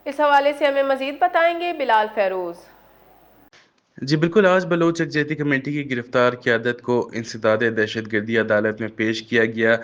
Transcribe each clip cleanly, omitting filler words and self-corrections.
اس حوالے سے ہمیں مزید بتائیں گے بلال فیروز۔ جی بالکل، آج بلوچ یکجہتی کمیٹی کی گرفتار قیادت کو انسداد دہشت گردی عدالت میں پیش کیا گیا،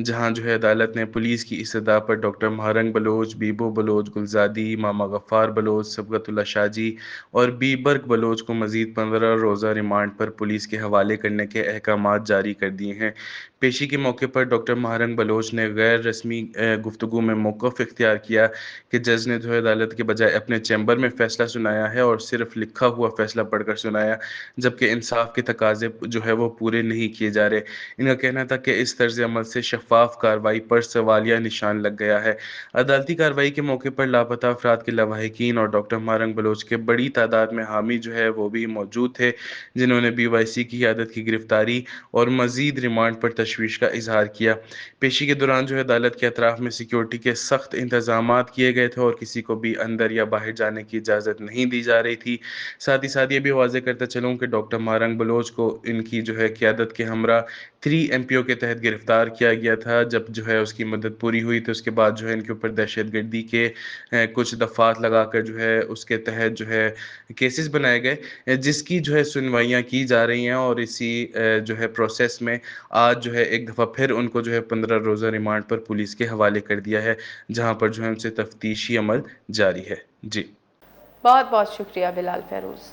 جہاں عدالت نے پولیس کی استدعا پر ڈاکٹر مہرنگ بلوچ، بیبو بلوچ، گلزادی، ماما غفار بلوچ، سبقت اللہ شاہ جی اور بی برگ بلوچ کو مزید 15 روزہ ریمانڈ پر پولیس کے حوالے کرنے کے احکامات جاری کر دیے ہیں۔ پیشی کے موقع پر ڈاکٹر مہرنگ بلوچ نے غیر رسمی گفتگو میں موقف اختیار کیا کہ جج نے عدالت کے بجائے اپنے چیمبر میں فیصلہ سنایا ہے اور صرف لکھا ہوا فیصلہ پڑھ کر سنایا، جبکہ انصاف کے تقاضے وہ پورے نہیں کیے جا رہے۔ ان کا کہنا تھا کہ اس طرز عمل سے شفاف کارروائی پر سوالیہ نشان لگ گیا ہے۔ عدالتی کارروائی کے موقع پر لاپتہ افراد کے لواحقین اور ڈاکٹر مہرنگ بلوچ کے بڑی تعداد میں حامی وہ بھی موجود تھے، جنہوں نے BYC کی قیادت کی گرفتاری اور مزید ریمانڈ پر تشویش کا اظہار کیا۔ پیشی کے دوران عدالت کے اطراف میں سیکیورٹی کے سخت انتظامات کیے گئے تھے اور کسی کو بھی اندر یا باہر جانے کی اجازت نہیں دی جا رہی تھی۔ ساتھ ہی ساتھ یہ بھی واضح کرتا چلوں کہ ڈاکٹر مہرنگ بلوچ کو ان کی قیادت کے ہمراہ 3 MPO کے تحت گرفتار کیا گیا تھا۔ جب اس کی مدت پوری ہوئی تو اس کے بعد ان کے اوپر دہشت گردی کے کچھ دفعات لگا کر اس کے تحت کیسز بنائے گئے، جس کی سنوائیاں کی جا رہی ہیں، اور اسی پروسیس میں آج ایک دفعہ پھر ان کو 15 روزہ ریمانڈ پر پولیس کے حوالے کر دیا ہے، جہاں پر ان سے تفتیشی عمل جاری ہے۔ جی بہت بہت شکریہ بلال فیروز۔